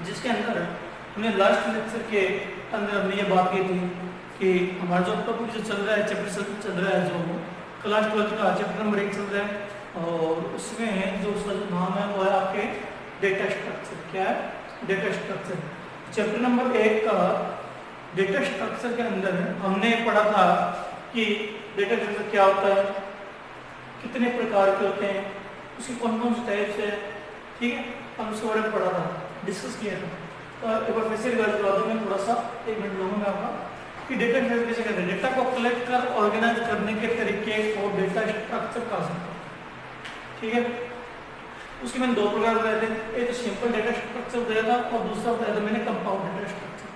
जिसके अंदर हमने लास्ट लेक्चर के अंदर हमने ये बात की थी कि हमारा जो टॉपिक जो चल रहा है, चैप्टर चल रहा है, जो क्लास 12 का चैप्टर नंबर 1 चल रहा है, और उसमें जो उसका नाम है वो है आपके डेटा स्ट्रक्चर। क्या है? Data structure. चैप्टर नंबर 1 का डेटा स्ट्रक्चर के अंदर हमने पढ़ा था कि डेटा स्ट्रक्चर क्या होता है, कितने प्रकार के होते हैं, उसकी कौन कौन से टाइप्स है। ठीक है, हम उसके बारे में पढ़ा था, डिस्कस किया था। तो एक बार फिर से रिवाइज करा दूं मैं, थोड़ा सा 1 मिनट लूंगा मैं आपका कि डेटा स्ट्रक्चर कैसे कहते हैं। डेटा को कलेक्ट कर ऑर्गेनाइज करने के तरीके को डेटा स्ट्रक्चर कहा जाता है। ठीक है, उसके मैंने 2 प्रकार बताए थे, एक तो सिंपल डेटा स्ट्रक्चर बताया था और दूसरा बताया था मैंने compound data structure.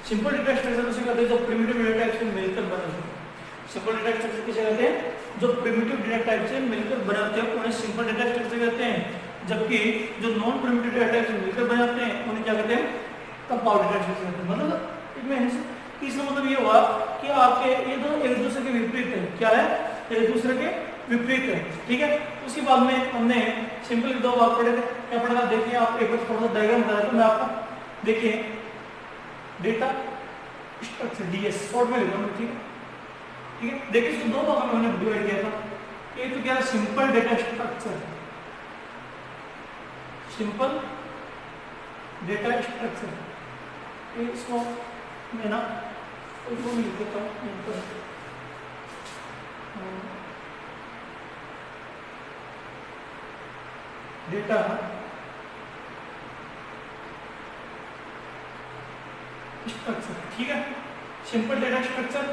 Simple data structure उसे कहते हैं जो प्रिमिटिव डेटा टाइप से मिलकर बने होते हैं। सिंपल डेटा स्ट्रक्चर किसे कहते हैं? जो प्रिमिटिव डेटा टाइप से मिलकर बने होते हैं उन्हें सिंपल डेटा स्ट्रक्चर कहते हैं, जबकि जो नॉन प्रिमिटिव डेटा टाइप से मिलकर बने होते हैं उन्हें क्या कहते हैं? कंपाउंड डेटा स्ट्रक्चर कहते हैं। मतलब इसमें इसका मतलब ये हुआ कि आपके ये दो एक दूसरे के विपरीत है। क्या है? एक दूसरे के विपरीत है। ठीक है, उसके बाद में हमने सिंपल 2 बात पढ़े थे। क्या पढ़ा था? देखिए, आप एक बार थोड़ा सा डायग्राम बताया तो मैं आपको, देखिए डेटा स्ट्रक्चर डीएस शॉर्ट में लिखा हूं। ठीक है, ठीक है, देखिए इसको 2 भागों में हमने डिवाइड किया था। एक तो क्या है? Simple data structure, simple data structure. इसको मैं ना उसको लिख देता हूँ, डेटा स्ट्रक्चर। ठीक है, सिंपल डेटा स्ट्रक्चर।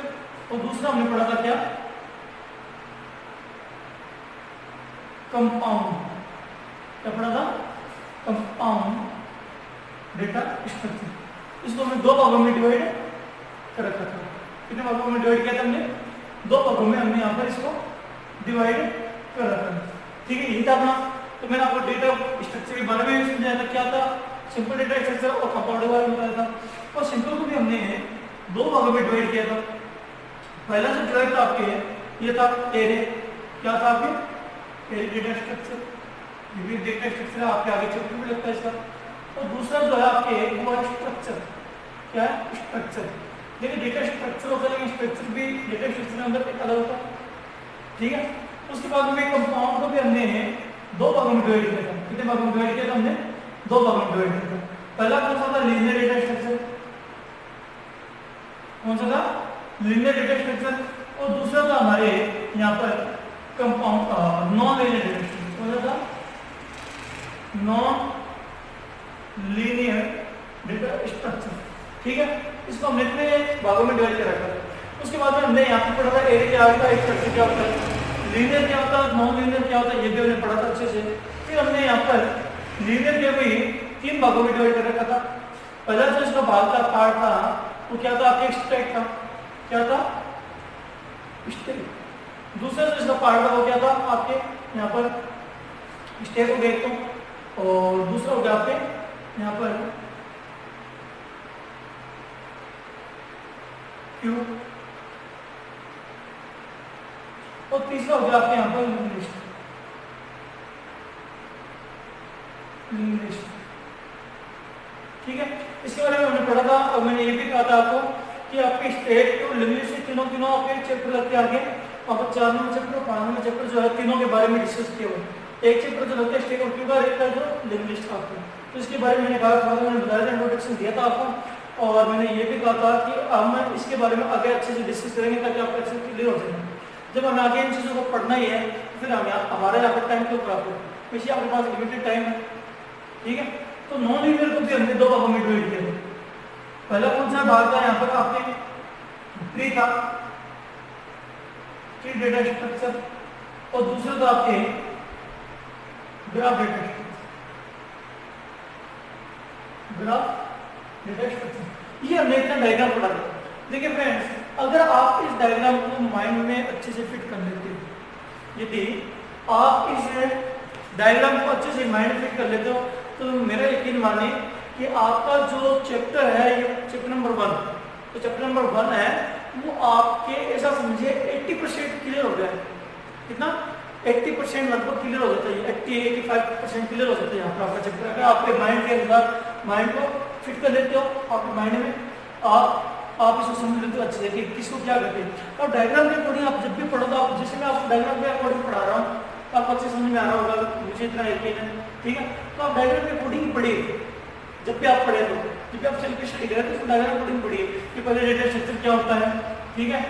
और दूसरा हमने पढ़ा था क्या? कंपाउंड। क्या पढ़ा था? Compound data structure. इसको हमने 2 भागों में डिवाइड कर रखा था। कितने भागों में डिवाइड किया था हमने? 2 भागों में हमने यहाँ पर इसको डिवाइड कर रखा था। ठीक है, यही था अपना। तो मैंने आपको डेटा स्ट्रक्चर के बारे में समझाया था। क्या था? सिंपल डेटा स्ट्रक्चर और कंपाउंड के बारे में बताया था। और सिंपल को भी हमने 2 भागों में डिवाइड किया था। पहला जो डिवाइड था आपके, ये था एरे। क्या था आपके? Array data structure. Data structure आपके आगे चैप्टर में लगता है इसका। और दूसरा जो है आपके वो है स्ट्रक्चर। क्या है? स्ट्रक्चर। देखिए, डेटा स्ट्रक्चर होता है लेकिन स्ट्रक्चर भी डेटा स्ट्रक्चर के अंदर एक अलग होता है। ठीक है, उसके बाद में कंपाउंड को भी हमने 2 भागों में डिवाइड किया था। कितने भागों में डिवाइड किया था हमने? 2 भागों में डिवाइड किया था। पहला कौन सा था? Linear data structure. कौन सा था? Linear data structure. और दूसरा था हमारे यहाँ पर compound non linear data structure. कौन सा था? Non linear data structure. ठीक है, इसको हमने इतने भागों में डिवाइड कर रखा था। उसके बाद में हमने यहाँ पे पढ़ा था एरे क्या होता है, स्ट्रक्चर क्या होता है, लीनियर क्या होता है, नॉन लीनियर क्या होता है, ये भी हमने पढ़ा था अच्छे से। फिर हमने यहाँ पर लीनियर के भी 3 भागों में डिवाइड कर रखा था। पहला जो इसका भाग का पार्ट था वो क्या था? आपके स्टैक था। क्या था? स्टैक। दूसरा जो इसका पार्ट था वो क्या था? आपके यहाँ पर स्टैक हो गया एक तो, और दूसरा हो गया आपके यहाँ पर क्यू, और तीसरा हो गया आपके यहाँ पर लिस्ट। ठीक है, इसके बारे में हमने पढ़ा था। और मैंने ये भी कहा था आपको कि आपके स्टेट और लिंग्विस्ट तीनों आपके चैप्टर लगते आगे। वहाँ पर 4 नंबर चैप्टर और 5 नंबर चैप्टर जो है तीनों के बारे में डिस्कस किया हुआ। एक चैप्टर जो लगता है स्टेट और क्यू का, एक जो लिंग्विस्ट का आपको। तो इसके बारे में मैंने कहा था, मैंने बताया था, इंट्रोडक्शन दिया था आपको। और मैंने ये भी कहा था कि हम इसके बारे में आगे अच्छे से डिस्कस करेंगे ताकि आपको अच्छे से क्लियर हो जाए। जब हमें आगे इन चीज़ों को पढ़ना ही है फिर हम हमारा यहाँ पर टाइम क्यों खराब हो? वैसे आपके पास लिमिटेड टाइम है। ठीक है, तो नॉन लीनियर को भी हमने 2 भागों में डिवाइड किया। पहला कौन सा भाग था? यहाँ पर आपने ट्री था, ट्री डेटा स्ट्रक्चर। और दूसरा था आपके graph data structure. Graph data structure ये हमने इतना डायग्राम पढ़ा था। देखिए फ्रेंड्स, अगर आप इस डायग्राम को माइंड में अच्छे से फिट कर लेते हो, यदि आप इस डायग्राम को अच्छे से माइंड में फिट कर लेते हो, तो मेरा यकीन मानिए कि आपका जो चैप्टर है, ये चैप्टर नंबर 1, तो चैप्टर नंबर 1 है वो आपके ऐसा समझिए 80% क्लियर हो गया है। कितना? 80% लगभग क्लियर हो जाता है। 80-85% क्लियर हो जाता है यहाँ पर आपका चैप्टर। अगर आपके माइंड के अंदर माइंड को फिट कर लेते हो, आपके माइंड में आप इसको समझ लेते हो अच्छे से कि किसको क्या कहते हैं। और डायग्राम के अकॉर्डिंग आप जब भी पढ़ो तो आप, जैसे मैं आपको डायग्राम के अकॉर्डिंग पढ़ा रहा हूँ तो आपको अच्छे समझ में आ रहा होगा, मुझे इतना यकीन है, ठीक है। तो आप डायग्राम के अकॉर्डिंग ही पढ़िए जब भी आप पढ़े, तो जब भी आप सेल की स्टडी करें तो डायग्राम के अकॉर्डिंग पढ़िए कि पहले डेटा स्ट्रक्चर क्या होता है, ठीक है,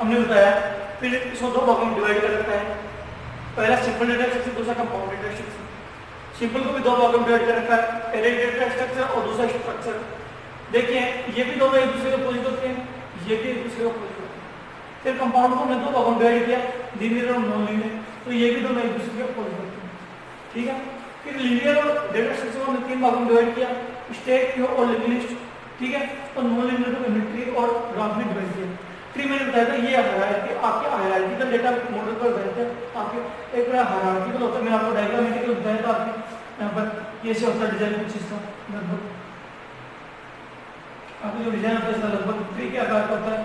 हमने बताया। फिर इसको दो भागों में डिवाइड कर रखा है, पहला सिंपल डेटा स्ट्रक्चर, दूसरा कंपाउंड डेटा स्ट्रक्चर। सिंपल को भी दो भागों में डिवाइड कर रखा है, पहले डेटा स्ट्रक्चर और दूसरा स्ट्रक्चर। देखिए ये भी दोनों एक दूसरे के अपोजिट होते हैं, ये भी एक दूसरे के अपोजिट होते हैं। फिर कंपाउंड को हमने दो भागों में डिवाइड किया, लीनियर और नॉन लीनियर, तो ये भी दोनों एक दूसरे के अपोजिट होते हैं, ठीक है। फिर लीनियर और डेटा स्ट्रक्चर को हमने तीन भागों में डिवाइड किया, स्टेट, क्यू और लिस्ट, ठीक है। और नॉन लीनियर को हमने ट्री और ग्राफ में डिवाइड किया। ट्री मैंने बताया था ये हायरार्की, आपके हायरार्किकल डेटा मॉडल पर रहते हैं, आपके एक हायरार्किकल होता है, मैं आपको डायग्रामेटिकल बताया था आपके यहाँ पर कैसे होता है डिजाइन कुछ चीज का लगभग, आपको जो डिजाइन होता है इसका लगभग ट्री के आकार का होता है,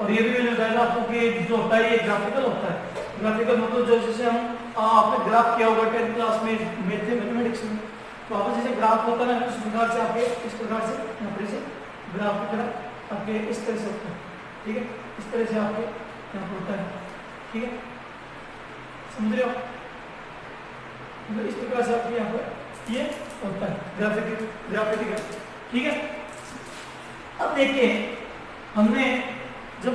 और ये भी मैंने बताया था आपको कि जो होता है ये ग्राफिकल होता है। ग्राफिकल मतलब जो जैसे हम आपने ग्राफ किया होगा 10th क्लास में मैथमेटिक्स में, तो आपको जैसे ग्राफ होता है ना उस प्रकार से आपके इस प्रकार से यहाँ पर से ग्राफ की तरह आपके इस तरह से होता है, ठीक है, इस तरह से आपके यहाँ पर होता है, ठीक है, समझ रहे हो। तो इस प्रकार से आपके यहाँ पर ये होता है ग्राफिकल, ठीक है। अब देखिए हमने जब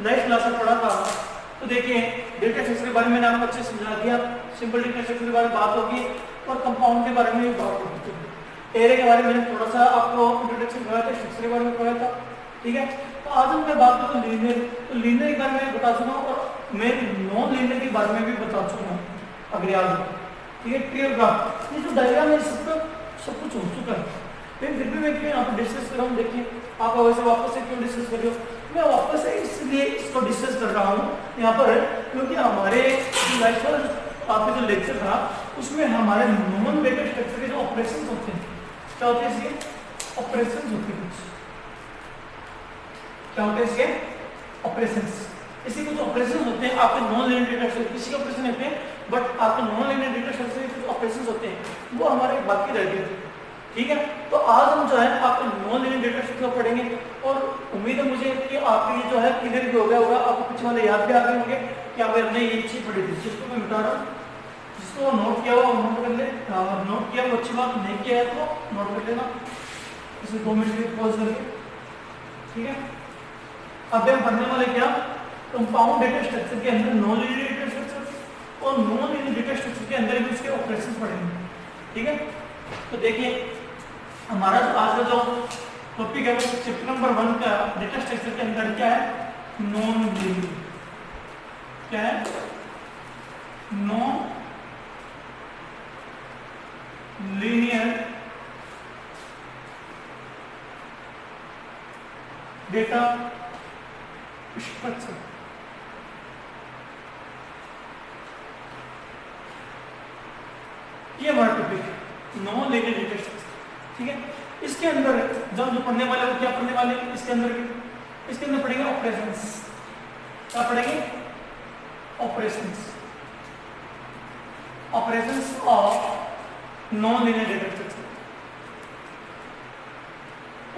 लाइव क्लास में पढ़ा था तो देखिए डेटा स्ट्रक्चर के बारे में मैंने आपको अच्छे से समझा दिया, सिंपल डेटा स्ट्रक्चर के बारे में बात होगी और कंपाउंड के बारे में भी बात होगी। एरे के बारे में मैंने थोड़ा सा आपको इंट्रोडक्शन कराया था, स्ट्रक्चर के बारे में पढ़ाया था, ठीक है। तो आज हम मैं बात करूँ लीनियर, तो लीनियर के बारे में बता चुका हूँ और मैं नॉन लीनियर के बारे में भी बता चुका हूँ, अगर याद हो, ठीक है। ट्री और ग्राफ, ये जो डायग्राम है सब कुछ हो चुका है, लेकिन फिर भी मैं क्यों यहाँ पर डिस्कस कर रहा हूँ। देखिए आप वैसे वापस से क्यों डिस्कस कर रहे हो, मैं वापस से इसलिए इसको डिस्कस कर रहा हूँ यहाँ पर क्योंकि हमारे आपके जो लेक्चर था उसमें हमारे नॉन डेटा स्ट्रक्चर के जो ऑपरेशंस होते हैं, क्या होते हैं इसके ऑपरेशंस होते हैं, क्या होते हैं इसके ऑपरेशंस, इसी कुछ ऑपरेशंस होते हैं आपके नॉन लीनियर डेटा स्ट्रक्चर, किसी ऑपरेशन होते हैं बट आपके नॉन लीनियर डेटा स्ट्रक्चर के कुछ ऑपरेशंस होते हैं वो हमारे बाकी रह गए थे, ठीक है। तो आज हम जो है आपके नॉन लीनियर डेटा स्ट्रक्चर पढ़ेंगे और उम्मीद है मुझे कि आपके ये जो है क्लियर भी हो गया होगा, आपको कुछ वाले याद भी आ गए होंगे कि आप हमने ये चीज पढ़ी थी, जिसको मैं बता रहा हूँ, जिसको नोट किया हुआ नोट कर ले, नोट किया वो अच्छी बात, नहीं किया है तो नोट कर लेना, इसे 2 मिनट के पॉज करके, ठीक है। अब हम पढ़ने वाले क्या, कंपाउंड डेटा स्ट्रक्चर के अंदर नॉन लीनियर डेटा स्ट्रक्चर और नॉन लीनियर डेटा स्ट्रक्चर के अंदर भी उसके ऑपरेशंस पढ़ेंगे, ठीक है। तो देखिए हमारा जो आज का जो टॉपिक है वो चैप्टर नंबर 1 का डेटा स्ट्रक्चर के अंदर क्या है, नॉन लीनियर, क्या है, नॉन लीनियर डेटा स्ट्रक्चर। ये हमारा टॉपिक है नॉन लीनियर डेटा स्ट्रक्चर, ठीक है। इसके अंदर जब जो पढ़ने वाले वो क्या पढ़ने वाले, इसके अंदर पढ़ेंगे ऑपरेशंस, क्या पढ़ेंगे, operations of non linear data structure,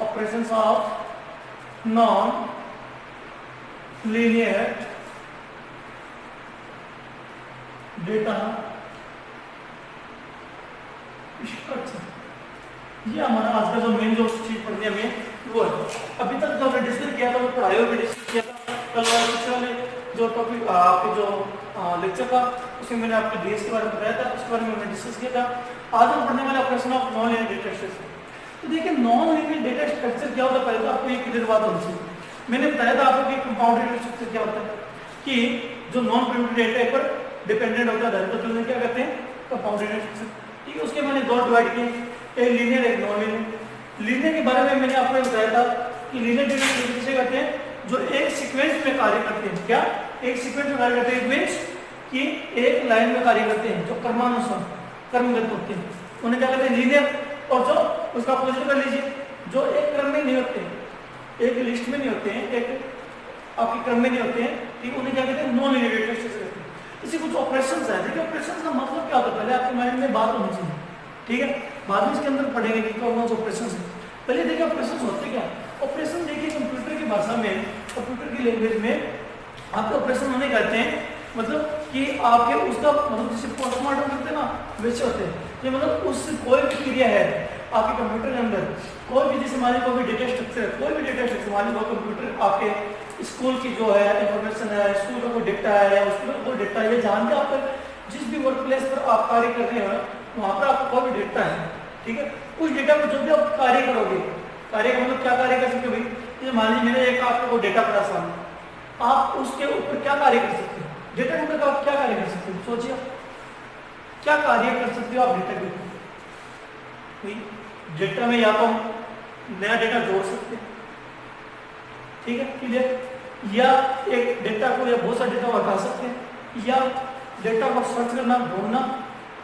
operations of non linear data structure. ये हमारा आज का जो मेन जो चीज पढ़ने में वो है। अभी तक जो हमने डिस्कस किया था वो पढ़ाई में डिस्कस किया था, कल वाले जो टॉपिक आपके जो लेक्चर था उसमें मैंने आपको डीएस के बारे में बताया था, उसके बारे में हमने डिस्कस किया था। आज हम पढ़ने वाले operation of non linear data structure. तो देखिए नॉन लीनियर डेटा स्ट्रक्चर क्या होता है, पहले तो आपको ये क्लियर बात होनी चाहिए। मैंने बताया था आपको कि कंपाउंड डेटा स्ट्रक्चर क्या होता है, कि जो नॉन प्रिमिटिव डेटा पर डिपेंडेंट होता है, तो उन्हें क्या कहते हैं, कंपाउंड डेटा स्ट्रक्चर, ठीक है। उसके मैंने दो डिवाइड किए, एक लीनियर एक नॉन लीनियर। लीनियर के बारे में मैंने आपको बताया था कि लीनियर डेटा स्ट्रक्चर किसे कहते हैं, जो एक सीक्वेंस में कार्य करते हैं, क्या एक सीक्वेंस में कार्य करते हैं, मींस कि एक लाइन में कार्य करते हैं, जो क्रमानुसार क्रमबद्ध होते हैं, उन्हें क्या कहते हैं, लीनियर। और जो उसका अपोजिट कर लीजिए, जो एक क्रम में नहीं होते, एक लिस्ट में नहीं होते हैं, एक आपके क्रम में नहीं होते हैं, ठीक, उन्हें क्या कहते हैं, नॉन लीनियर डेटा स्ट्रक्चर कहते हैं। इसी कुछ ऑपरेशंस है। देखिए ऑपरेशंस का मतलब क्या होता है, पहले आपके माइंड में बात होनी चाहिए, ठीक है, बाद में इसके अंदर पढ़ेंगे कि कौन कौन से ऑपरेशंस है। पहले देखिए ऑपरेशंस होते क्या, ऑपरेशन देखिए कंप्यूटर की भाषा में, कंप्यूटर की लैंग्वेज में आपके ऑपरेशन होने कहते हैं, मतलब कि आपके उसका मतलब जैसे पोस्टमार्टम करते हैं ना वैसे होते हैं, ये मतलब उस कोई भी क्रिया है आपके कंप्यूटर के अंदर, कोई भी जैसे मान लीजिए कोई भी डेटा स्ट्रक्चर, कोई भी डेटा स्ट्रक्चर, मान लीजिए कंप्यूटर आपके स्कूल की जो है इंफॉर्मेशन है, स्कूल का कोई डेटा है, स्कूल का कोई डेटा है, जहाँ पे आप जिस भी वर्क प्लेस पर आप कार्य कर रहे हैं वहाँ पर आपका कोई भी डेटा है, ठीक है, उस डेटा पर जो भी आप कार्य करोगे, कार्य का मतलब क्या कार्य कर सकते हो भाई, जैसे मान लीजिए मैंने एक आपको कोई डेटा पड़ा सामने, आप उसके ऊपर क्या कार्य कर सकते हो, डेटा के ऊपर आप क्या कार्य कर सकते हो, सोचिए क्या कार्य कर सकते हो आप डेटा के ऊपर। डेटा में या तो नया डेटा जोड़ सकते हैं, ठीक है क्लियर, या एक डेटा को या बहुत सारे डेटा को हटा सकते हैं, या डेटा को सर्च करना, ढूंढना,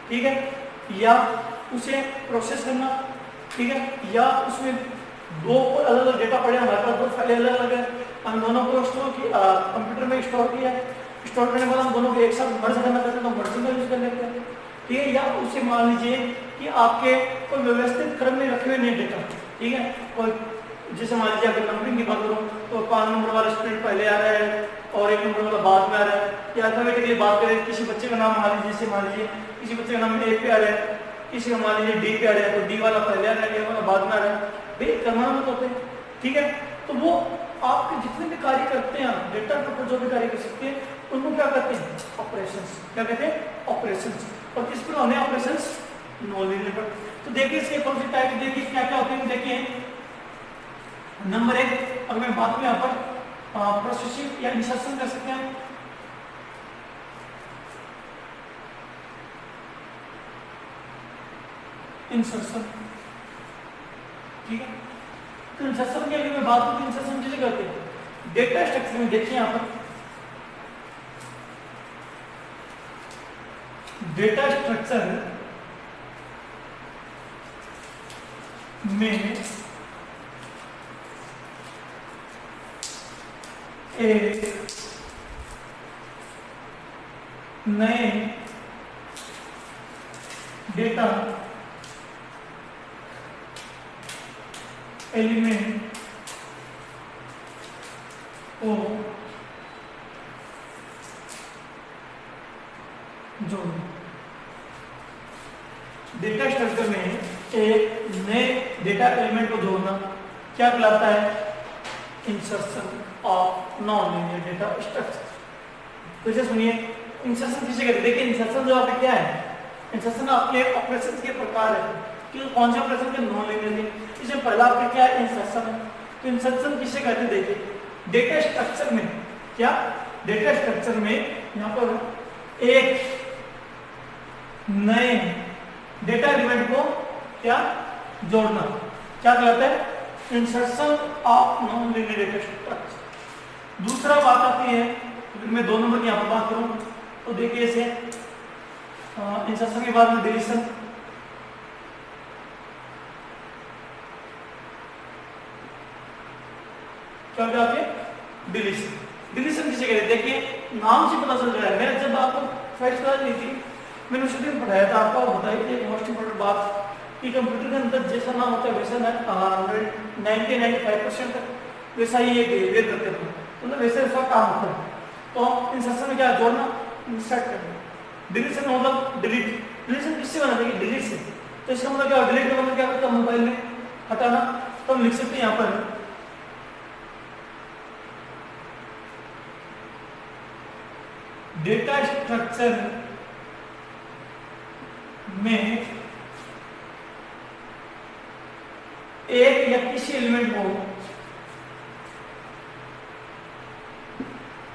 ठीक है, या उसे प्रोसेस करना, ठीक है, या उसमें दो अलग अलग डेटा पड़े हमारे पास, दो फाइलें अलग अलग है, हम दोनों को स्टोर की कंप्यूटर में स्टोर किया, स्टोर करने के बाद हम दोनों को एक साथ मर्ज करना चाहते हैं तो मर्जिंग का यूज कर लेते हैं, ठीक है, या उसे मान लीजिए कि आपके कोई व्यवस्थित क्रम में रखे हुए नहीं डेटा, ठीक है, कोई जैसे मान लीजिए अगर नंबरिंग की बात करूँ तो 5 नंबर वाला स्टूडेंट पहले आ रहा है और 1 नंबर वाला बाद में आ रहा है, या अल्फाबेटिकली बात करें, किसी बच्चे का नाम मान लीजिए, जैसे मान लीजिए किसी बच्चे का नाम ए पे आ रहा है, किसी का मान लीजिए डी पे आ रहा है, तो डी वाला पहले आ रहा है, ए वाला बाद में आ रहा है, भाई क्रमानुगत मत होते हैं, ठीक है, तो वो आपके जितने भी कार्य करते हैं डेटा के ऊपर जो भी कार्य कर सकते हैं उनको क्या कहते हैं, ऑपरेशंस, क्या कहते हैं, ऑपरेशंस। और किस पर होने ऑपरेशंस, नॉन लीनियर पर। तो देखिए इसके कौन सी टाइप देखिए क्या क्या होते हैं, देखिए नंबर 1 अगर मैं बात में यहाँ पर प्रोसेसिंग या इंसर्शन कर सकते हैं, इंसर्शन, ठीक है, तो इंसर्शन के लिए मैं बात करूँ, इंसर्शन किसे करते हैं, डेटा स्ट्रक्चर में देखिए यहाँ पर डेटा स्ट्रक्चर में एक नए डेटा एलिमेंट को जोड़ो। डेटा स्ट्रक्चर में एक नए डेटा एलिमेंट को जोड़ना क्या कहलाता है, insertion of non linear data structure. तो जैसे सुनिए इंसर्शन किसे कहते हैं, देखिए इंसर्शन जो आपके क्या है, इंसर्शन आपके ऑपरेशन के प्रकार है कि कौन से ऑपरेशन के नॉन लीनियर है, इसमें पहला आपका क्या है, इंसर्शन है। तो इंसर्शन किसे कहते हैं, देखिए डेटा स्ट्रक्चर में क्या, डेटा स्ट्रक्चर में यहाँ पर एक नए डेटा एलिमेंट को क्या जोड़ना क्या कहलाता है, insertion of non linear data structure. दूसरा बात आती है, मैं 2 नंबर की यहाँ पर बात करूं तो देखिए इसे इंसर्शन के बाद में डिलीशन, क्या हो जाती है, डिलीशन। डिलीशन किसे कहते हैं, देखिए नाम से पता चल रहा है, मैं जब आपको फर्स्ट क्लास ली थी मैंने उसी दिन पढ़ाया था, आपको बताई थी एक मोस्ट इंपोर्टेंट बात कि कंप्यूटर के अंदर जैसा नाम होता है वैसा 90-95% तक वैसा ही ये बिहेवियर करते हैं, मतलब वैसे उसका काम होता है। तो इंसर्शन में क्या जोड़ना, इंसर्ट करना, डिलीशन मतलब डिलीट, डिलीशन किससे बना देखिए डिलीट से, तो इसका मतलब क्या, डिलीट का मतलब क्या करता है, मोबाइल में हटाना। तो हम लिख सकते हैं यहाँ पर डेटा स्ट्रक्चर में एक या किसी एलिमेंट को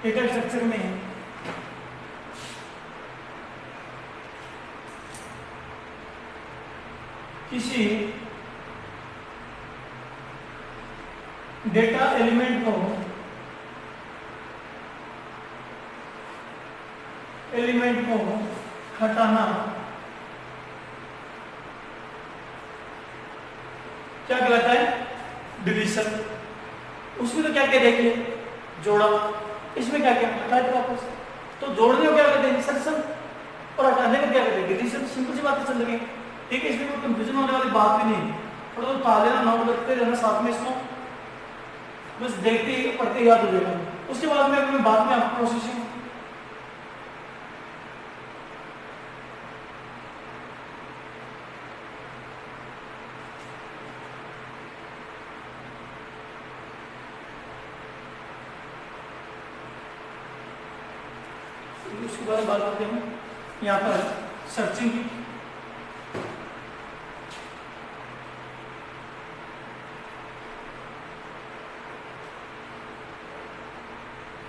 डेटा स्ट्रक्चर में किसी डेटा एलिमेंट को हटाना क्या कहलाता है, डिलीशन। उसमें तो क्या क्या देखिए जोड़ा, इसमें क्या क्या हटा दिया वापस, तो जोड़ने को क्या कहते हैं? इंसर्शन। और हटाने को क्या कहते हैं? डिलीशन। सिंपल सी बातें चल रही है, ठीक है, इसमें कोई कंफ्यूजन होने वाली बात भी नहीं है। थोड़ा तो उठा लेना, नोट करते रहना साथ में, इसको बस देखते ही पढ़ते याद हो जाएगा। उसके बाद में मैं बाद में आपको प्रोसेसिंग उसके बारे में बात करते हैं। यहाँ पर सर्चिंग की,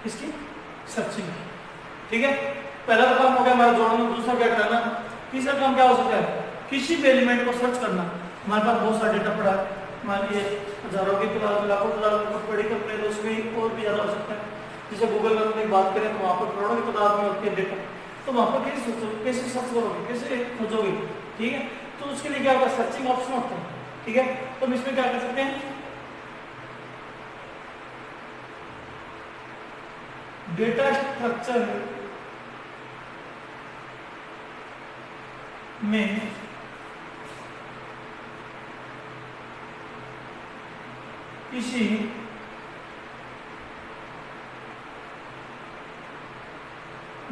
इसकी सर्चिंग, ठीक है। पहला तो काम हो गया हमारा जोड़ना, दूसरा क्या करना, तीसरा काम क्या हो सकता है? किसी भी एलिमेंट को सर्च करना। हमारे पास बहुत सारा डेटा पड़ा है, मान लीजिए हजारों की तादाद में, लाखों तादाद में बड़ी कंपनी, तो उसमें और भी ज़्यादा हो सकता है। जैसे गूगल में की बात करें तो वहाँ पर करोड़ों की तादाद में होती है डेटा, तो वहाँ पर कैसे सर्च करोगे, कैसे खोजोगे, ठीक है। तो उसके लिए क्या होगा? सर्चिंग ऑप्शन होता है, ठीक है। तो हम इसमें क्या कर सकते हैं? डेटा स्ट्रक्चर में किसी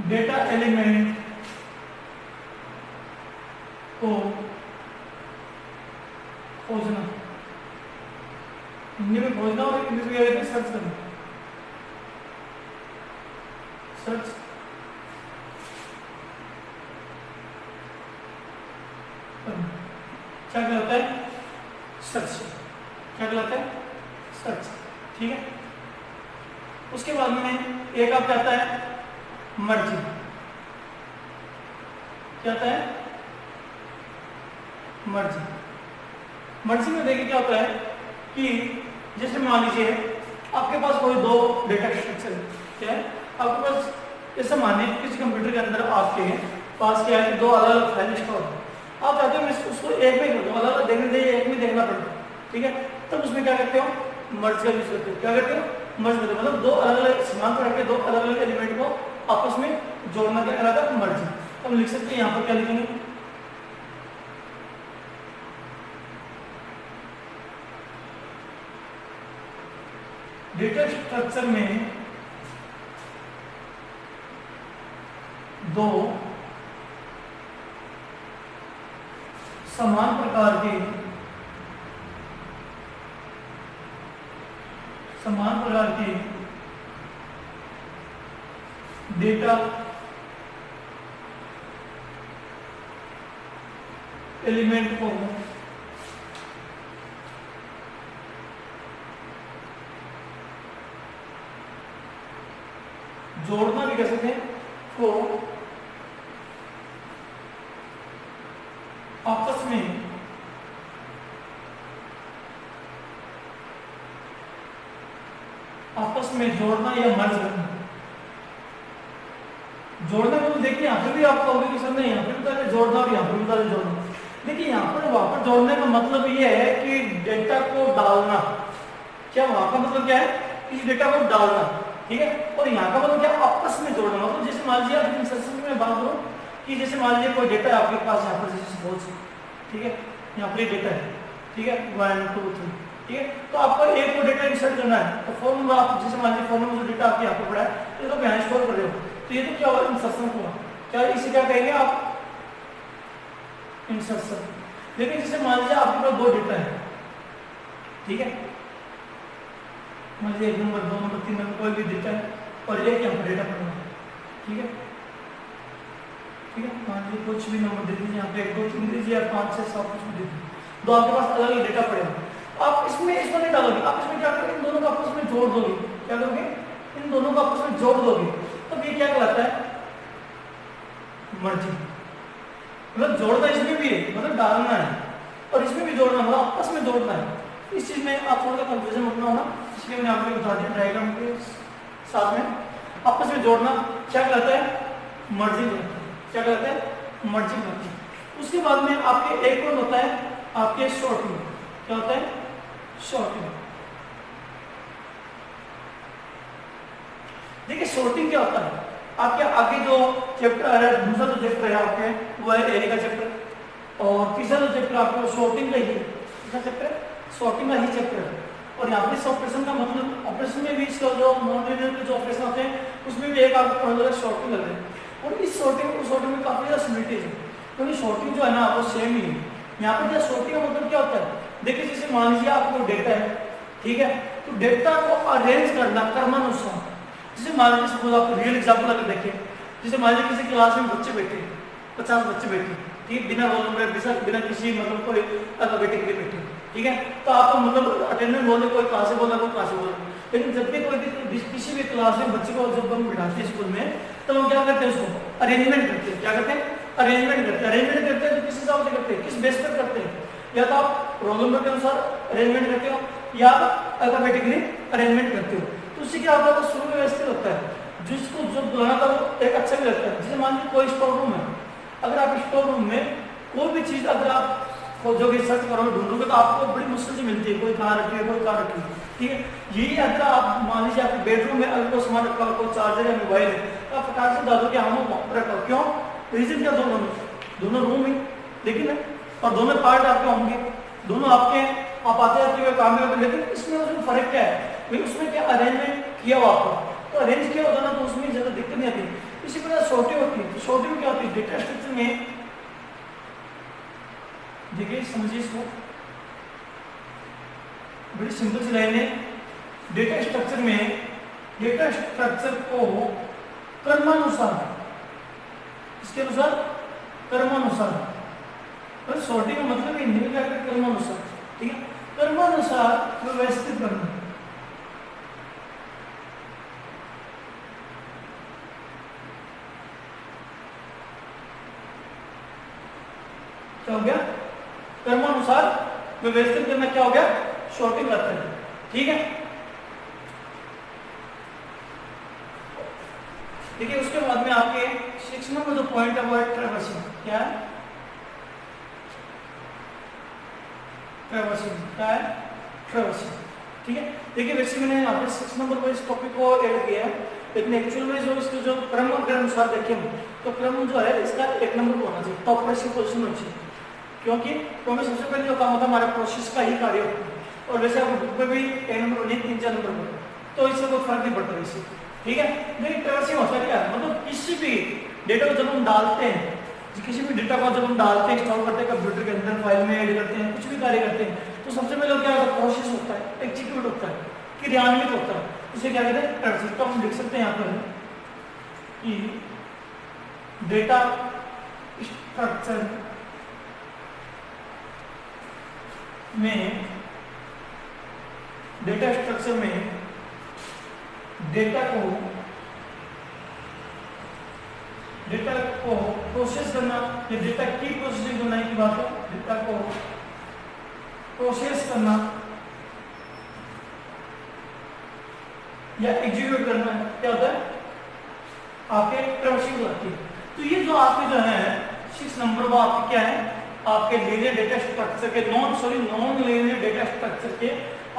डेटा एलिमेंट को खोजना, हिंदी में खोजना और इंग्लिश में क्या कहते हैं? सर्च करना। सर्च क्या कहलाता है? सर्च। क्या कहलाता है? सर्च, ठीक है। उसके बाद में एक आप कहता है मर्जिंग। क्या आता है? मर्जिंग। मर्जिंग में देखिए क्या होता है कि जैसे मान लीजिए आपके पास कोई दो डेटा स्ट्रक्चर है, क्या है आपके पास? जैसे मानिए किसी कंप्यूटर के अंदर आपके पास क्या है कि दो अलग अलग फाइल स्टोर है, आप चाहते हो उसको एक में कर दो, अलग अलग देखने दे, एक में देखना पड़ता है, ठीक है। तब उसमें क्या करते हो? मर्ज का यूज करते हो। क्या करते हो? मर्ज करते हो, मतलब दो अलग अलग समान पर रख के दो अलग अलग एलिमेंट को आपस में जोड़ना, क्या कहलाता है? मर्जिंग। तो हम लिख सकते हैं यहाँ पर क्या लिखेंगे? डेटा स्ट्रक्चर में दो समान प्रकार के डेटा एलिमेंट को जोड़ना भी कह सकते हैं, को आपस में जोड़ना या मर्ज करना। जोड़ना को तो देखिए यहाँ पे भी आप कहोगे कि सर नहीं यहाँ पे बता रहे जोड़ना और यहाँ पे बता रहे जोड़ना, देखिए यहाँ पर वहां पर जोड़ने का मतलब ये है कि डेटा को डालना। क्या वहां का मतलब क्या है? कि डेटा को डालना, ठीक है। और यहाँ का मतलब क्या? आपस में जोड़ना। मतलब जैसे मान लीजिए आप इंसर्शन में बात करो कि जैसे मान लीजिए कोई डेटा है आपके पास यहाँ पर, जैसे सपोज, ठीक है, यहाँ पर डेटा है, ठीक है, 1 2 3, ठीक है। तो आपको एक को डेटा इंसर्ट करना है, तो फॉर्मूला आप जैसे मान लीजिए फॉर्मूला जो डेटा आपके यहाँ पर पड़ा है तो यहाँ स्टोर कर रहे हो, तो ये तो क्या हुआ? इंसर्शन हुआ। क्या इसे क्या कहेंगे आप? इंसर्शन। लेकिन जैसे मान लीजिए आपके पास दो डेटा है, ठीक है, मान लीजिए 1 नंबर 2 नंबर 3 नंबर कोई भी डेटा है और एक यहाँ पर डेटा पड़ा है, ठीक है, ठीक है, मान लीजिए कुछ भी नंबर दे दीजिए, यहाँ पे 1 2 3 दीजिए, 5 6 7 कुछ भी दे दीजिए, दो आपके पास अलग अलग डेटा पड़े हैं। आप इसमें नहीं डालोगे, आप इसमें क्या करोगे? इन दोनों को आपस में जोड़ दोगे। क्या करोगे? इन दोनों को आपस में जोड़ दोगे। तब ये क्या कहलाता है? मर्जिंग। मतलब जोड़ना इसमें भी है, मतलब डालना है, और इसमें भी जोड़ना, मतलब आपस में जोड़ना है। इस चीज में आप थोड़ा सा कंफ्यूजन मत होना, इसलिए मैंने आपको बता दिया डायग्राम के साथ में। आपस में जोड़ना क्या कहलाता है? मर्जिंग कहलाता है। क्या कहलाता है? मर्जिंग कहलाता है। उसके बाद में आपके एक और होता है आपके शॉर्टिंग। क्या होता है? शॉर्टिंग। देखिए शॉर्टिंग क्या होता है? आपके आगे जो चैप्टर आ रहा है, दूसरा जो चैप्टर है आपके वो है एरे का चैप्टर, और तीसरा जो चैप्टर आपको सॉर्टिंग का ही है। तीसरा चैप्टर सॉर्टिंग का ही चैप्टर है। और यहाँ पे ऑपरेशन का मतलब ऑपरेशन में भी इसका जो नॉन लीनियर के जो ऑपरेशन होते हैं उसमें भी एक आपको पता लगा सॉर्टिंग लग रहा है। और इस सॉर्टिंग में काफी ज्यादा सिमिलरिटीज है, क्योंकि सॉर्टिंग जो है ना वो सेम ही है। यहाँ पे क्या सॉर्टिंग का मतलब क्या होता है, देखिए जैसे मान लीजिए आपको डेटा है, ठीक है, तो डेटा को अरेंज करना क्रमानुसार। जैसे मान लीजिए सपोज आप रियल एग्जांपल अगर देखें, जैसे मान लीजिए किसी क्लास में बच्चे बैठे 50 बच्चे बैठे, ठीक, बिना रोल नंबर बिना किसी मतलब कोई अल्फाबेटिकली बैठे, ठीक है, तो आपको मतलब अटेंडेंस बोलते कोई क्लास से बोला कोई क्लास से बोला। लेकिन जब भी कोई किसी भी क्लास में बच्चे को जब हम बिठाते हैं स्कूल में, तो हम क्या करते हैं, उसको अरेंजमेंट करते हैं। क्या करते हैं, अरेंजमेंट करते हैं। अरेंजमेंट करते हैं तो किस हिसाब से करते हैं, किस बेस पर करते हैं, या तो आप रोल नंबर के अनुसार अरेंजमेंट करते हो या आप अल्फाबेटिकली अरेंजमेंट करते हो। तो उससे क्या होता है, शुरू में व्यवस्थित होता है, जिसको जो बुलाना था वो एक अच्छा भी लगता है। जैसे मान लीजिए कोई स्टोर रूम है, अगर आप स्टोर रूम में कोई भी चीज अगर आप खोजोगे सर्च करोगे ढूंढोगे तो आपको बड़ी मुश्किल से मिलती है, कोई कहाँ रखी है कोई कहाँ रखी है, ठीक है। यही अगर आप मान लीजिए आपके बेडरूम में अगर कोई सामान रखा हो, कोई चार्जर या मोबाइल है, तो आप फटाक से डालो कि हम वहाँ पर रखा। क्यों, रीजन क्या, दोनों रूम ही लेकिन है, और दोनों पार्ट आपके होंगे, दोनों आपके हैं, आप आते जाते हुए काम में। लेकिन इसमें उसमें फर्क क्या है, भाई उसमें क्या अरेंजमेंट किया हुआ आपका, तो अरेंज किया होता ना तो उसमें ज्यादा दिक्कत नहीं आती। इसी प्रकार सॉर्टिंग होती है, तो सॉर्टिंग में क्या होती है, डेटा स्ट्रक्चर में, देखिए समझिए इसको, बड़ी सिंपल सी लाइन है। डेटा स्ट्रक्चर में डेटा स्ट्रक्चर को क्रमानुसार, इसके अनुसार क्रमानुसार, पर सॉर्टिंग का मतलब हिंदी में क्या है, क्रमानुसार, ठीक है, क्रमानुसार व्यवस्थित करना। क्या हो गया, क्रमानुसार व्यवस्थित करना क्या हो गया, सॉर्टिंग करते हैं, ठीक है। देखिए उसके बाद में आपके 6 नंबर जो पॉइंट है वो है ट्रैवर्सिंग। क्या है, ट्रैवर्सिंग, क्या है, ट्रैवर्सिंग, ठीक है। देखिए वैसे मैंने यहाँ पे 6 नंबर पर इस टॉपिक को ऐड किया है, लेकिन एक्चुअल में जो इसके जो क्रम के अनुसार देखें तो क्रम जो है इसका 1 नंबर पर होना चाहिए, टॉप पर इसकी पोजिशन होनी चाहिए, क्योंकि तो हमें सबसे पहले जो काम होता है हमारा प्रोसेस का ही कार्य होता है। और वैसे आपको बुक में भी 1 नंबर नहीं 3-4 नंबर पर, तो इससे कोई फर्क नहीं पड़ता इससे, ठीक है। लेकिन ट्रैवर्सिंग होता क्या है, मतलब किसी भी डेटा को जब हम डालते हैं, किसी भी डेटा को जब हम डालते हैं, स्टोर करते हैं कंप्यूटर के अंदर, फाइल में ऐड करते हैं, कुछ भी कार्य करते हैं, तो सबसे पहले क्या होता है, प्रोसेस होता है, एग्जीक्यूट होता है, क्रियान्वित होता है, इसे क्या कहते हैं, ट्रैवर्सिंग। तो हम लिख सकते हैं यहाँ पर कि डेटा स्ट्रक्चर में डेटा स्ट्रक्चर में डेटा को प्रोसेस करना, या डेटा की प्रोसेसिंग करना की बात है, डेटा को प्रोसेस करना या एग्जीक्यूट करना क्या होता है, आपके ट्रैवर्सिंग होती है। तो ये जो आपके जो है 6 नंबर वो आपके क्या है, आपके लीनियर डेटा स्ट्रक्चर के नॉन लीनियर डेटा स्ट्रक्चर के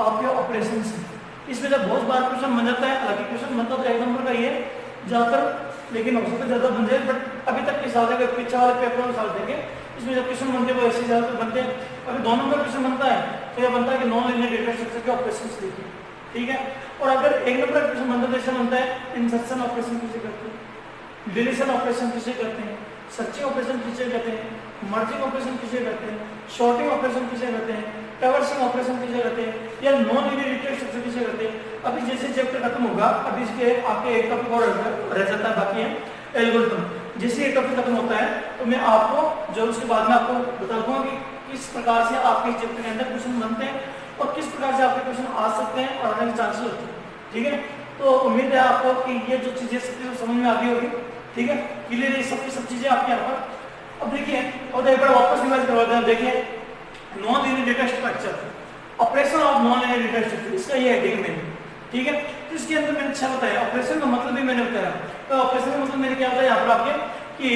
आपके ऑपरेशन है। इसमें जब बहुत बार क्वेश्चन बन जाता है, हालांकि क्वेश्चन बनता तो 1 नंबर का ही है ज्यादातर, लेकिन हो सकता है ज्यादा बन जाए, बट अभी तक के साल अगर पीछे वाले पेपर में साल देंगे इसमें जब क्वेश्चन बनते हैं वो ऐसे ज्यादातर बनते हैं। अगर 2 नंबर क्वेश्चन बनता है तो यह बनता है कि नॉन लीनियर डेटा स्ट्रक्चर के ऑपरेशन देखिए, ठीक है। और अगर 1 नंबर का क्वेश्चन बनता है तो ऐसा बनता है इंसर्शन ऑपरेशन किसे करते हैं, डिलीशन ऑपरेशन किसे करते हैं, सर्चिंग ऑपरेशन किसे करते हैं, मर्जिंग ऑपरेशन किसे करते हैं, शॉर्टिंग ऑपरेशन किसे करते हैं, ट्रैवर्सिंग ऑपरेशन किसे करते हैं, या नॉन लीनियर डेटा स्ट्रक्चर किसे करते हैं। अभी जैसे चैप्टर खत्म होगा, अभी इसके आपके एक टॉपिक और रह जाता है, बाकी है एल्गोरिथम। जैसे ये टॉपिक खत्म होता है तो मैं आपको जो उसके बाद में आपको बता दूंगा कि किस प्रकार से आपके चैप्टर के अंदर क्वेश्चन बनते हैं और किस प्रकार से आपके क्वेश्चन आ सकते हैं और आने के चांसेस होते हैं, ठीक है। तो उम्मीद है आपको कि ये जो चीजें समझ में आ गई होगी, ठीक है, क्लियर है सब चीजें आपके यहाँ पर। अब देखिए और एक बार वापस रिवाइज करवाते हैं। देखिए non linear data structure, operation of non linear data structure, इसका ये हेडिंग में, ठीक है। तो इसके अंदर मैंने अच्छा बताया, ऑपरेशन का मतलब भी मैंने बताया। तो ऑपरेशन का मतलब मैंने क्या बताया यहाँ पर आपके कि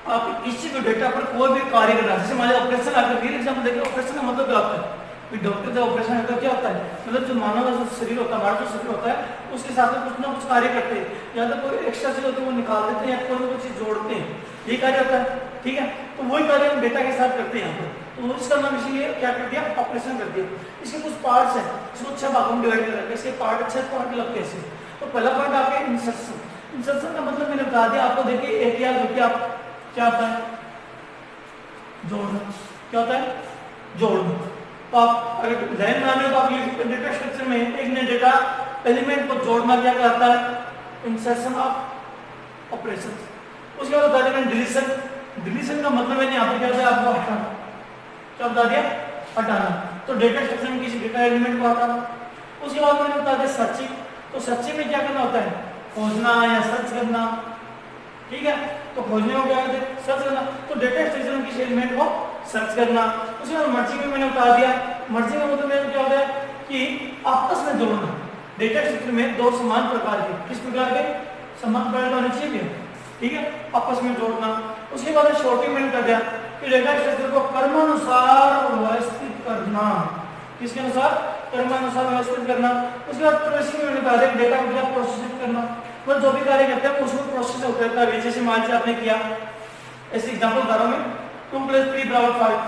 आप किसी भी डेटा पर कोई भी कार्य करना, जैसे मान लीजिए ऑपरेशन, अगर रियल एग्जांपल देखिए ऑपरेशन का मतलब क्या होता है, फिर डॉक्टर जब ऑपरेशन होता है क्या होता है, मतलब जो मानव का जो शरीर होता है, हमारा जो शरीर होता है उसके साथ में कुछ ना कुछ कार्य करते हैं, या तो कोई एक्स्ट्रा चीज होती है वो निकाल देते हैं या कोई ना कोई चीज जोड़ते हैं, ये कार्य होता है। ठीक है, तो वही कार्य हम डेटा के साथ करते हैं यहाँ पर। तो इसका नाम इसीलिए क्या कर दिया, ऑपरेशन कर दिया। इसके कुछ पार्ट्स हैं, इसको 6 भागों में डिवाइड कर रखा है। इसके पार्ट 6 पार्ट अलग कैसे। तो पहला पार्ट आपके इंसर्शन। इंसर्शन का मतलब मैंने बता दिया आपको, देखिए एक या दो क्या क्या होता है, जोड़ना। क्या होता है, जोड़ना। तो आप अगर ध्यान बना रहे हो तो आप लिख डेटा स्ट्रक्चर में एक ने डेटा एलिमेंट को जोड़ना क्या कहलाता है, इंसर्शन ऑफ ऑपरेशन। उसके बाद बता दें डिलीशन। डिलीशन का मतलब है यहाँ पर क्या होता है, आपको हटाना। क्या बता दिया, हटाना। तो डेटा स्ट्रक्चर में किसी डेटा एलिमेंट को हटाना। उसके बाद मैंने बता दिया सर्चिंग। तो सर्चिंग में क्या करना होता है, खोजना या सर्च करना। ठीक है, तो खोजने को क्या कहते हैं, सर्च करना। तो डेटा स्ट्रक्चर में किसी एलिमेंट को सर्च करना। उसके बाद मर्जिंग में मैंने बता दिया। मर्जिंग का मतलब क्या होता है कि आपस में जोड़ना। डेटा स्ट्रक्चर में दो समान प्रकार के, किस प्रकार के, समान प्रकार के होने चाहिए। ठीक है, आपस में जोड़ना। उसके बाद शॉर्टिंग मैंने बता दिया कि डेटा स्ट्रक्चर को क्रमानुसार व्यवस्थित करना। किसके अनुसार, क्रमानुसार व्यवस्थित करना। उसके बाद प्रोसेसिंग में मैंने बता दिया डेटा को क्या प्रोसेसिंग करना। मतलब जो भी कार्य करते हैं उसको प्रोसेस होता है। जैसे मान लीजिए आपने किया, ऐसे एग्जांपल बता रहा हूं मैं, 2 + 3 = 5।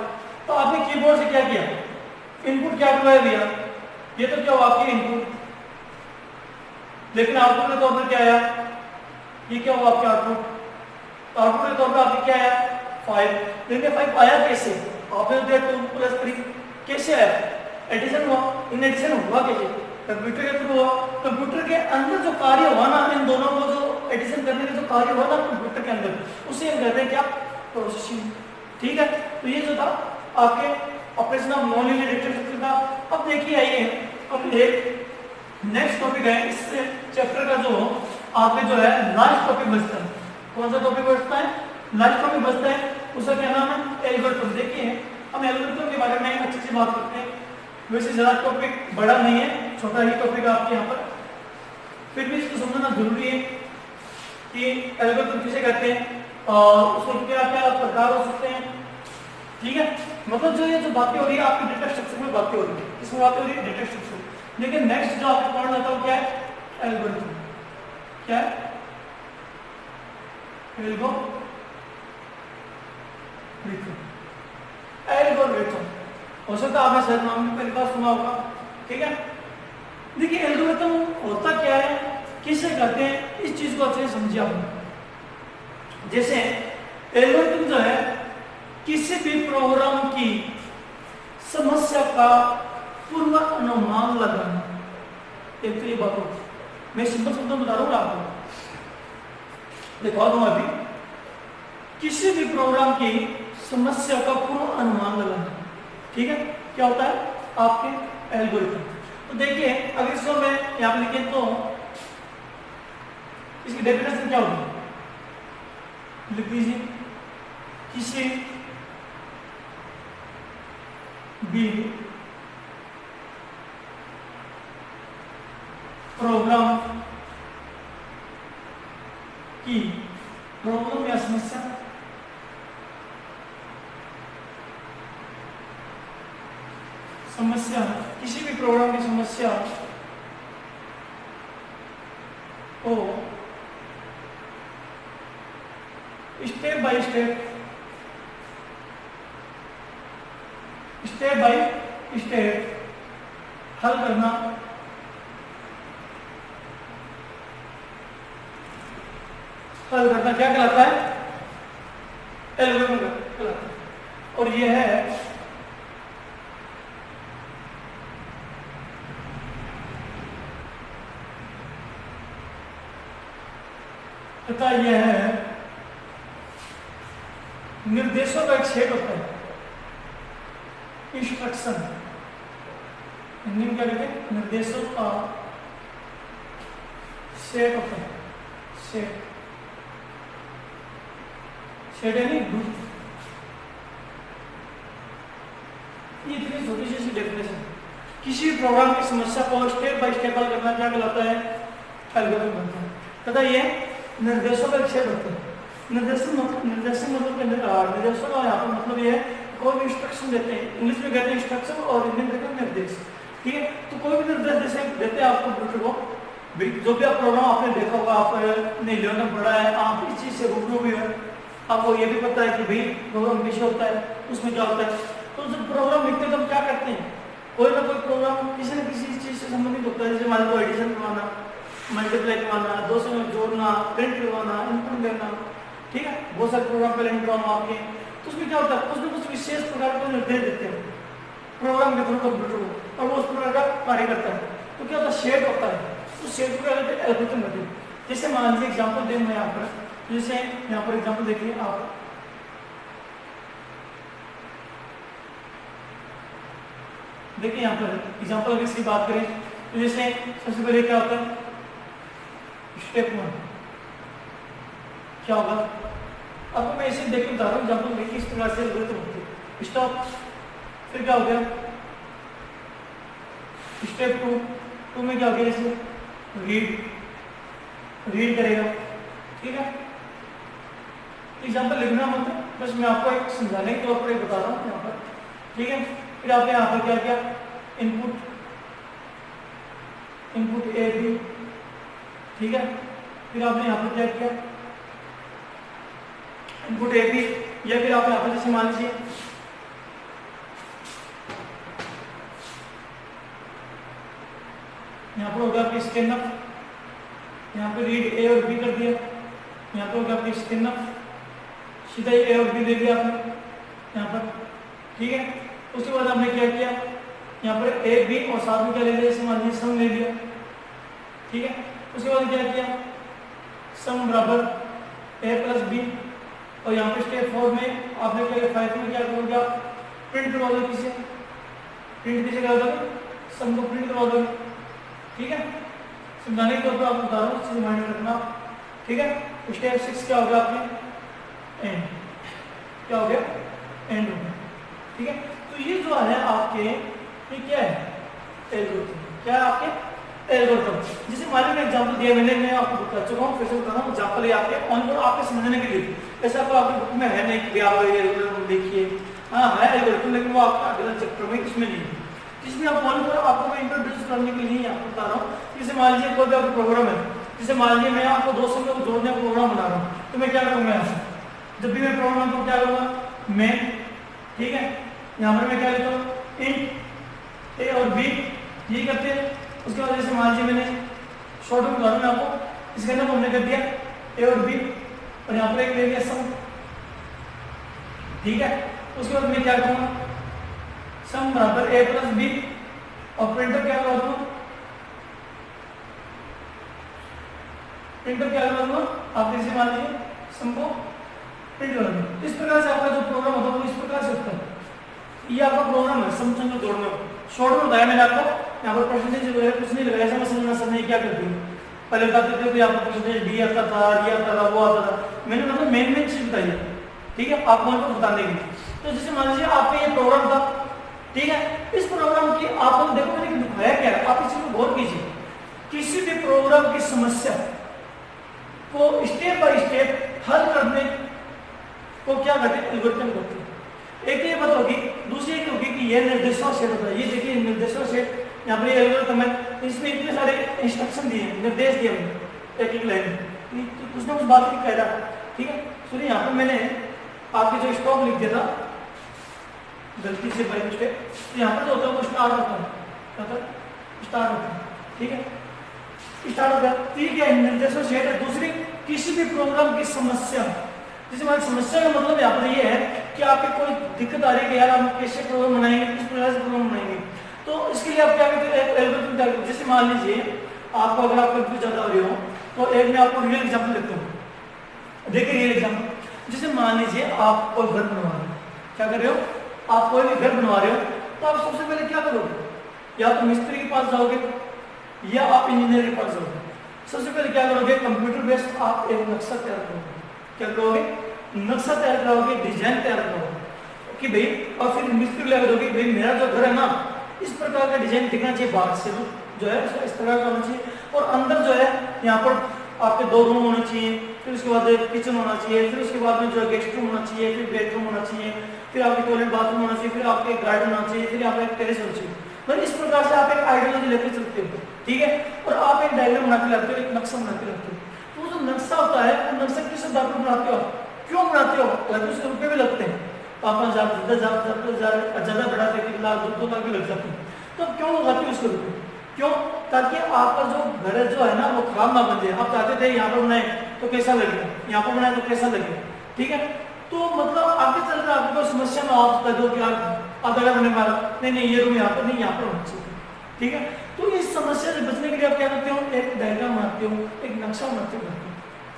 तो आपने कीबोर्ड से क्या किया, इनपुट क्या करवाया दिया, ये तो क्या हुआ आपकी इनपुट, लेकिन आउटपुट के तौर पर क्या आया, ये क्या हुआ आपके आउटपुट। तो आउटपुट के तौर पर आपके क्या आया, 5। देखिए 5 आया कैसे, आपने दिया 2 + 3 कैसे आया, एडिशन हुआ। इन एडिशन हुआ कैसे, कंप्यूटर के थ्रू हुआ। कंप्यूटर के अंदर जो कार्य हुआ ना, इन दोनों को जो एडिशन करने का जो कार्य हुआ ना कंप्यूटर के अंदर, उसे हम कहते हैं क्या, प्रोसेसिंग। ठीक है, तो ये जो था आपके operation of non linear data structure का। अब देखिए आइए अब एक नेक्स्ट टॉपिक है इस चैप्टर का, जो आपके जो है लास्ट टॉपिक बचता है। कौन सा टॉपिक बचता है, लास्ट टॉपिक बचता है, उसका क्या नाम है, एल्गोरिथम। देखिए हम एल्गोरिथम के बारे में अच्छे से बात करते हैं। वैसे ज्यादा टॉपिक बड़ा नहीं है, छोटा ही टॉपिक आपके यहाँ पर, फिर भी इसको समझना जरूरी है कि एल्गोरिथम किसे कहते हैं और उसके क्या क्या प्रकार हो सकते हैं। ठीक है, मतलब जो ये जो बातें हो रही है आपकी डेटा स्ट्रक्चर में बातें हो रही है, किसमें बातें हो रही है, डेटा स्ट्रक्चर। लेकिन नेक्स्ट जो आपको पढ़ना था वो क्या है, एल्गोरिथम। क्या है, एल्गोरिथम। एल्गोरिथम हो सकता है आपने शायद नाम में पहली बार सुना होगा। ठीक है, देखिए एल्गोरिथम होता क्या है, किसे कहते हैं, इस चीज को अच्छे से समझिए आप। जैसे एल्गोरिथम जो है किसी भी प्रोग्राम की समस्या का पूर्व अनुमान लगाना। एक तो ये बात होती है, मैं सिंपल शब्दों में बता रहा हूँ आपको, दिखा दूंगा अभी। किसी भी प्रोग्राम की समस्या का पूर्व अनुमान लगाना। ठीक है, क्या होता है आपके एल्गोरिथम। तो देखिए अगर इसको मैं यहाँ पे लिखे तो इसकी डेफिनेशन क्या होगी, लिख लीजिए, किसी भी प्रोग्राम की प्रॉब्लम या समस्या किसी भी प्रोग्राम की समस्या को स्टेप बाय स्टेप हल करना क्या कहलाता है, एल्गोरिथम कहलाता है। और यह है तथा यह है निर्देशों का एक सेट होता है, इंस्ट्रक्शन। हिंदी में क्या कहते हैं, निर्देशों का सेट होता है, सेट यानी ग्रुप। ये इतनी छोटी सी डेफिनेशन। किसी प्रोग्राम की समस्या को स्टेप बाय स्टेप हल करना क्या कहलाता है, एल्गोरिथम बनता है। तथा ये निर्देशों का एक सेट होता है। निर्देशों का यहाँ पर मतलब ये है कोई भी इंस्ट्रक्शन इंस्ट्रक्शन देते हैं, इंग्लिश में कहते हैं इंस्ट्रक्शन और हिंदी में कहते हैं निर्देश। ठीक है, तो कोई भी निर्देश जैसे देते हैं आपको कंप्यूटर को, जो भी आप प्रोग्राम आपने देखा होगा, आपने 11 में पढ़ा है, आप इस चीज से रूबरू भी है, आपको ये भी पता है कि भाई प्रोग्राम कैसे होता है, उसमें क्या होता है। तो जब प्रोग्राम लिखते हैं तो हम क्या करते हैं, कोई ना कोई प्रोग्राम किसी न किसी चीज से संबंधित होता है। जैसे मान लो एडिशन करवाना, मल्टीप्लाई करवाना, दो से जोड़ना, प्रिंट करवाना, इनपुट देना, ठीक है, बहुत सारे प्रोग्राम पहले प्रोग्राम आपके, तो उसमें क्या होता है, उसमें कुछ विशेष प्रकार के निर्देश देते हैं प्रोग्राम के थ्रू कंप्यूटर को, और वो उस प्रकार का कार्य करता है। तो क्या होता है, शेड होता है, तो शेड को क्या कहते हैं, एल्गोरिथम कहते हैं। जैसे मान लीजिए एग्जाम्पल दें मैं यहाँ पर, जैसे यहाँ पर एग्जाम्पल देखिए आप, देखिए यहाँ पर एग्जाम्पल अगर इसकी बात करें तो जैसे सबसे पहले क्या होता है, स्टेप 1 क्या होगा, आपको मैं इसे देख के बता रहा हूँ एग्जाम्पल में किस प्रकार से एल्गोरिथम होती है। स्टॉप, फिर क्या हो गया स्टेप 2 में क्या हो गया, जैसे रीड करेगा। ठीक है, एग्जाम्पल लिखना मत, बस मैं आपको एक समझाने के तौर पर बता रहा हूँ यहाँ पर। ठीक है, फिर आपने यहाँ पर क्या किया, इनपुट ए बी, ठीक है, फिर आपने यहाँ पर क्या किया, इनपुट ए बी, या फिर आप यहाँ पर जैसे मान लीजिए यहाँ पर होगा आपकी स्कैन अप, यहाँ पे रीड ए और बी कर दिया, यहाँ पर होगा आपकी स्कैन अप, सीधा ही ए और बी दे दिया आपने यहाँ पर। ठीक है, उसके बाद आपने क्या किया, यहाँ पर ए बी और साथ में क्या ले लिया, जैसे मान लीजिए सम ले लिया। ठीक है, उसके बाद क्या किया, सम बराबर ए प्लस बी, और यहाँ पे स्टेप 4 में आपने क्या किया, 5 में क्या करोगे, प्रिंट करवा दो, किसे प्रिंट किसे करवा दोगे, सम को प्रिंट करवा दोगे। ठीक है, समझाने के तौर पर आपको बता रहा हूँ, चीज माइंड में रखना। ठीक है, स्टेप 6 क्या होगा आपने, एंड, क्या हो गया, एंड हो गया। ठीक है, तो ये जो है आपके, ये क्या है, एल्गोरिथम, क्या है आपके एल्गोरिथम। जैसे मान लीजिए एग्जांपल दिया मैंने, मैं आपको बता चुका हूँ, फिर से बता रहा हूँ एग्जांपल ये आपके ऑन बोर्ड आपके समझने के लिए, ऐसा आपको आपकी बुक में है नहीं कि आप एल्गोरिथम देखिए, हाँ है एल्गोरिथम, लेकिन वो आपका अगला चैप्टर में इसमें नहीं है, जिसमें आप ऑन बोर्ड आपको मैं इंट्रोड्यूस करने के लिए आपको बता रहा हूँ। जैसे मान लीजिए कोई भी आपका प्रोग्राम है, जैसे मान लीजिए मैं आपको 2 संख्या को जोड़ने का प्रोग्राम बना रहा हूँ, तो मैं क्या करूँगा, यहाँ जब भी मैं प्रोग्राम को क्या करूँगा, मैं, ठीक है, यहाँ पर मैं क्या लिखता हूँ, इंट ए और बी, यही करते हैं। उसके बाद जैसे मान लीजिए मैंने शॉर्ट में बता दूँ आपको, इसके अंदर हमने कर दिया ए और बी, और यहाँ पर एक ले लिया सम। ठीक है, उसके बाद मैं क्या करूँगा, सम बराबर ए प्लस बी, और प्रिंटर क्या करवा दूँगा, प्रिंटर क्या करवा दूँगा, आप जैसे मान लीजिए सम को प्रिंट कर दूँगा। इस प्रकार से आपका जो प्रोग्राम होता है वो इस प्रकार से होता है। ये आपका प्रोग्राम है सम को जोड़ने का, शॉर्ट में बताया मैंने आपको, यहाँ पर परसेंटेज वगैरह कुछ नहीं लगाया, ऐसा मैं समझना सर नहीं क्या करती हूँ, पहले बताते थे कि आपको परसेंटेज डी आता था, डी आता था, वो आता था, मैंने मतलब मेन चीज बताई है। ठीक है, आपको उनको बताने के लिए। तो जैसे मान लीजिए आपका ये प्रोग्राम था, ठीक है, इस प्रोग्राम की आपको देखो मैंने दिखाया क्या है, आप इस चीज को गौर कीजिए, किसी भी प्रोग्राम की समस्या को स्टेप बाय स्टेप हल करने को क्या करते हैं, एल्गोरिथम करते हैं। एक ये बात होगी, दूसरी एक होगी कि ये निर्देशों सेट होता है। ये देखिए निर्देशों सेट, यहाँ पर ये एल्गोरिथम है, इसमें इतने सारे इंस्ट्रक्शन दिए हैं, निर्देश दिए हैं एक लाइन में, तो कुछ ना कुछ बात नहीं कह रहा। ठीक है, सुनिए यहाँ पर मैंने आपके जो स्टॉप लिख दिया था गलती से बाई मिस्टेक, तो यहाँ पर जो होता है वो स्टार्ट होता है, स्टार्ट होता है। ठीक है, स्टार्ट होता है, ठीक है, निर्देशों सेट है। दूसरी, किसी भी प्रोग्राम की समस्या, जैसे हमारी समस्या का मतलब यहाँ पर ये है कि आपके कोई दिक्कत आ रही है कि यार हम कैसे प्रोग्राम बनाएंगे, किस प्रकार से प्रोग्राम बनाएंगे, तो इसके लिए आप क्या करते हैं, एल्गोरिथम तैयार करते हैं। जैसे मान लीजिए आपको अगर आप कंफ्यूज ज़्यादा हो रहे हो तो एक मैं आपको रियल एग्जाम्पल देता हूँ। देखिए रियल एग्जाम्पल, जैसे मान लीजिए आप कोई घर बनवा रहे हो, क्या कर रहे हो, आप कोई भी घर बनवा रहे हो, तो आप सबसे पहले क्या करोगे, या तो मिस्त्री के पास जाओगे या आप इंजीनियर के पास जाओगे। सबसे पहले क्या करोगे, कंप्यूटर बेस्ड आप एक नक्शा तैयार करोगे, क्या करोगे, नक्शा तैयार करोगे, डिजाइन तैयार करोगे कि भाई, और फिर मिस्त्री लगा दोगे भाई मेरा जो घर है ना इस प्रकार का डिजाइन दिखना चाहिए, बाहर से जो है इस तरह का होना चाहिए, और अंदर जो है यहाँ पर आपके 2 रूम होने चाहिए, फिर उसके बाद किचन होना चाहिए, फिर उसके बाद में जो गेस्ट रूम होना चाहिए, फिर बेडरूम होना चाहिए, फिर आपके टॉयलेट बाथरूम होना चाहिए, फिर आपके गार्डन होना चाहिए, फिर आपका एक टेरेस होना चाहिए। मतलब इस प्रकार से आप एक आइडियोलॉजी लेकर चलते हो, ठीक है, और आप एक डायग्राम बना के लाते हो, एक नक्शा बना के लाते हो। तो जो नक्शा होता है वो नक्शा किस आधार पर बनाते हो, क्यों बनाते हो, उसके रुपये भी लगते हैं, 5,000 10,000 ज्यादा बढ़ाते हैं, 1 लाख 2 लाख भी लग जाते हैं। तो क्यों लगाते हो उसके रुपये, क्यों, ताकि आपका जो घर जो है ना वो खराब ना बन जाए। आप चाहते थे यहाँ पर बनाए तो कैसा लगेगा, यहाँ पर बनाए तो कैसा लगेगा, ठीक है। तो मतलब आगे चल रहा आपको समस्या में आप बता दो कि आधा बनने वाला नहीं ये रूम यहाँ पर नहीं, यहाँ पर होना चाहिए, ठीक है। तो इस समस्या से बचने के लिए आप क्या करते हो, एक डायग्राम बनाते हो, एक नक्शा बनाते हो,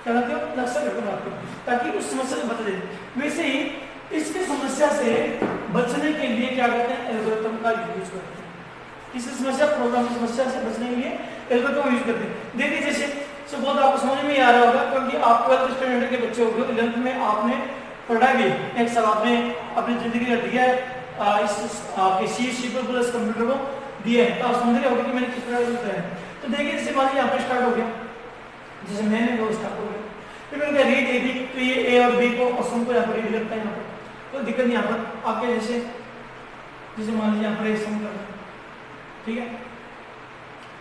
क्या करते हो, नक्शा करके बनाते हो, ताकि उस समस्या से बच जाए। वैसे ही इसकी समस्या से बचने के लिए क्या करते हैं, एल्गोरिथम का यूज करते हैं। किसी समस्या प्रोग्राम समस्या से बचने के लिए एल्गोरिथम यूज करते हैं। देखिए जैसे बहुत आपको समझ में आ रहा होगा, क्योंकि आप 12th स्टैंडर्ड के बच्चे हो गए, 11th में आपने पढ़ा भी, एक साल आपने अपनी जिंदगी का दिया है, इस आपके सी प्लस कंप्यूटर को दिया है, तो आप समझ रहे होगे कि मैंने किस प्रकार से बताया। तो देखिए जैसे मान लीजिए यहाँ पे स्टार्ट हो गया, जैसे मैंने वो स्टार्ट हो गया, फिर मैंने कहा रीड ए बी, तो ये ए और बी को ऑप्शन को यहाँ पर रीड करता है, यहाँ पर कोई दिक्कत नहीं। यहाँ पर आपके जैसे मान लीजिए यहाँ पर सम कर रहे हैं, ठीक है,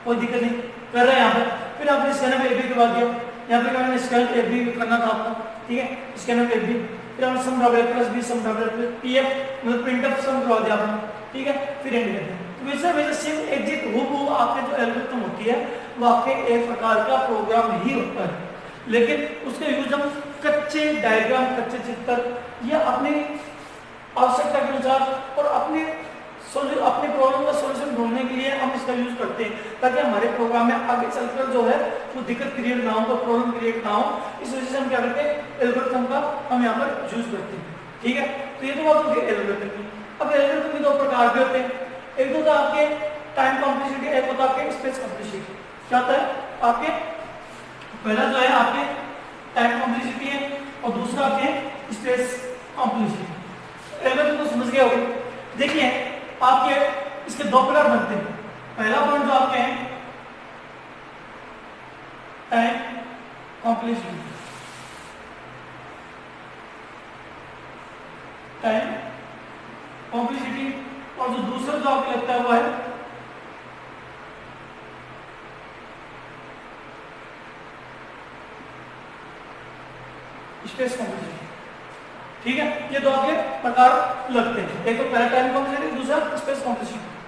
कोई दिक्कत नहीं, कर रहे हैं यहाँ पर। फिर आपने स्कैनर पे एबी करवा दिया, यहाँ पे मैंने स्कैनर पे एबी करना था आपको, ठीक है, स्कैनर पे एबी, फिर आपने sum double plus B sum double plus PF मतलब प्रिंटफ सम करवा दिया आपने, ठीक है, फिर एंड कर दिया। तो वैसे सेम एग्जिट हूबहू आपके जो एल्गोरिथम होती है वो आपके एक प्रकार का प्रोग्राम ही होता है, लेकिन उसका यूज हम कच्चे डायग्राम, कच्चे चित्र या अपनी आवश्यकता के अनुसार और अपने प्रॉब्लम का सॉल्यूशन ढूंढने के लिए हम इसका यूज करते हैं, ताकि हमारे प्रोग्राम में आगे चलकर जो है वो दिक्कत क्रिएट ना हो, कोई प्रॉब्लम क्रिएट ना हो। इस वजह से हम क्या करते हैं, एल्गोरिथम का हम यहाँ पर यूज करते हैं, ठीक है। तो ये तो बात होगी एल्गोरिथम की। अब एल्गोरिथम के 2 प्रकार के होते हैं, एक होता है आपके टाइम कॉम्प्लेक्सिटी, एक होता है आपके स्पेस कॉम्प्लेक्सिटी। क्या होता है आपके, पहला जो है आपके टाइम कॉम्प्लेक्सिटी है और दूसरा आपके स्पेस कॉम्प्लेक्सिटी। एल्गोरिथम को समझ गए होंगे। देखिए आपके इसके 2 प्रकार बनते हैं। पहला पॉइंट जो आपके हैं टाइम कॉम्प्लेक्सिटी, टाइम कॉम्प्लेक्सिटी, और जो दूसरा जो आपको लगता है वो है स्पेस कॉम्प्लेक्सिटी, ठीक है। ये 2 आपके प्रकार लगते हैं, एक तो पहला टाइम कॉम्प्लेक्सिटी, दूसरा स्पेस कॉम्प्लेक्सिटी।